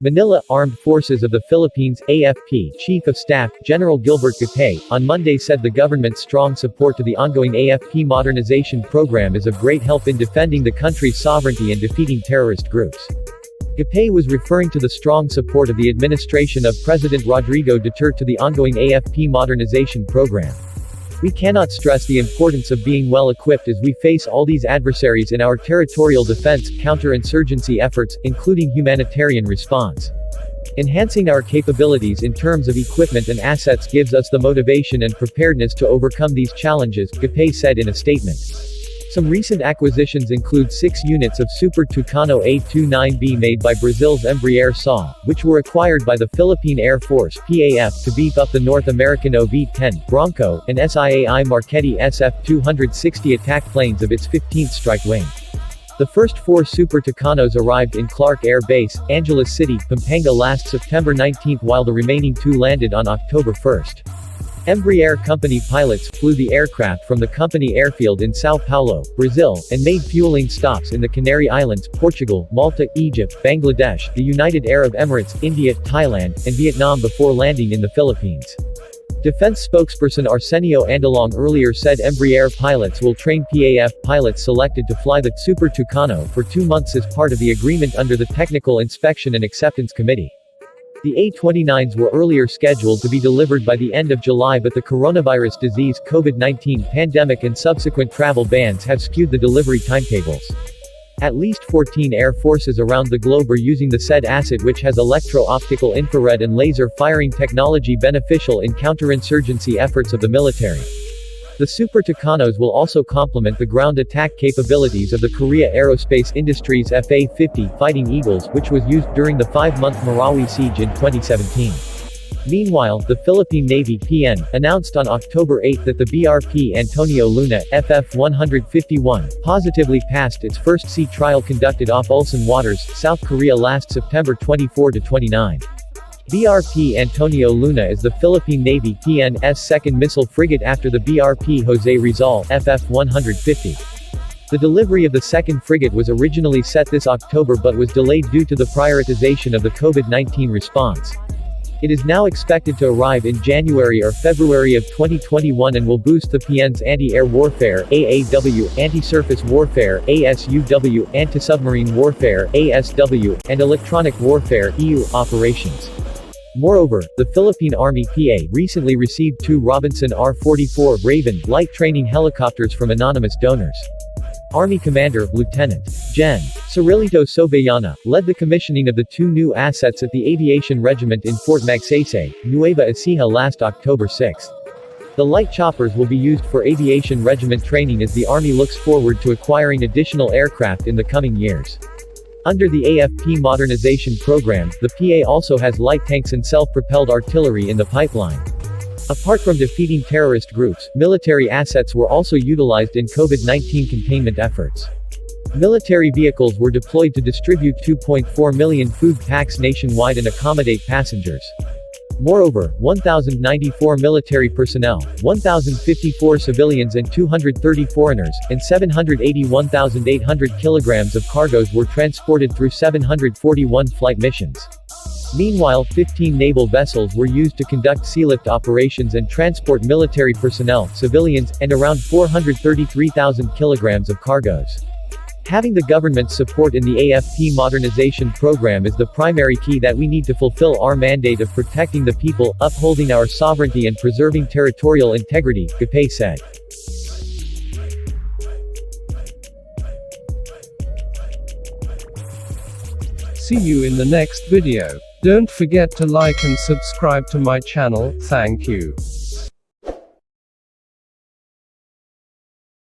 Manila, Armed Forces of the Philippines, AFP, Chief of Staff, General Gilbert Gapay, on Monday said the government's strong support to the ongoing AFP modernization program is of great help in defending the country's sovereignty and defeating terrorist groups. Gapay was referring to the strong support of the administration of President Rodrigo Duterte to the ongoing AFP modernization program. We cannot stress the importance of being well equipped as we face all these adversaries in our territorial defense, counterinsurgency efforts, including humanitarian response. Enhancing our capabilities in terms of equipment and assets gives us the motivation and preparedness to overcome these challenges, Gapay said in a statement. Some recent acquisitions include 6 units of Super Tucano A-29B made by Brazil's Embraer SA, which were acquired by the Philippine Air Force (PAF) to beef up the North American OV-10 Bronco, and SIAI Marquette SF-260 attack planes of its 15th Strike Wing. The first 4 Super Tucanos arrived in Clark Air Base, Angeles City, Pampanga last September 19 while the remaining 2 landed on October 1. Embraer Company pilots flew the aircraft from the company airfield in Sao Paulo, Brazil, and made fueling stops in the Canary Islands, Portugal, Malta, Egypt, Bangladesh, the United Arab Emirates, India, Thailand, and Vietnam before landing in the Philippines. Defense spokesperson Arsenio Andalong earlier said Embraer pilots will train PAF pilots selected to fly the Super Tucano for 2 months as part of the agreement under the Technical Inspection and Acceptance Committee. The A-29s were earlier scheduled to be delivered by the end of July, but the coronavirus disease COVID-19 pandemic and subsequent travel bans have skewed the delivery timetables. At least 14 air forces around the globe are using the said asset, which has electro-optical infrared and laser firing technology beneficial in counterinsurgency efforts of the military. The Super Tucanos will also complement the ground attack capabilities of the Korea Aerospace Industries FA-50 Fighting Eagles, which was used during the 5-month Marawi siege in 2017. Meanwhile, the Philippine Navy (PN) announced on October 8 that the BRP Antonio Luna, FF-151, positively passed its first sea trial conducted off Ulsan waters, South Korea last September 24-29. BRP Antonio Luna is the Philippine Navy PN's second missile frigate after the BRP Jose Rizal, FF-150. The delivery of the second frigate was originally set this October but was delayed due to the prioritization of the COVID-19 response. It is now expected to arrive in January or February of 2021 and will boost the PN's anti-air warfare (AAW), anti-surface warfare (ASUW), anti-submarine warfare (ASW), and electronic warfare (EU) operations. Moreover, the Philippine Army PA recently received 2 Robinson R-44 Raven light training helicopters from anonymous donors. Army Commander, Lieutenant Gen. Cirilito Sobeyana, led the commissioning of the 2 new assets at the Aviation Regiment in Fort Magsaysay, Nueva Ecija last October 6. The light choppers will be used for Aviation Regiment training as the Army looks forward to acquiring additional aircraft in the coming years. Under the AFP modernization program, the PA also has light tanks and self-propelled artillery in the pipeline. Apart from defeating terrorist groups, military assets were also utilized in COVID-19 containment efforts. Military vehicles were deployed to distribute 2.4 million food packs nationwide and accommodate passengers. Moreover, 1,094 military personnel, 1,054 civilians and 230 foreigners, and 781,800 kilograms of cargoes were transported through 741 flight missions. Meanwhile, 15 naval vessels were used to conduct sealift operations and transport military personnel, civilians, and around 433,000 kilograms of cargoes. Having the government's support in the AFP modernization program is the primary key that we need to fulfill our mandate of protecting the people, upholding our sovereignty and preserving territorial integrity, Gapay said. See you in the next video. Don't forget to like and subscribe to my channel. Thank you.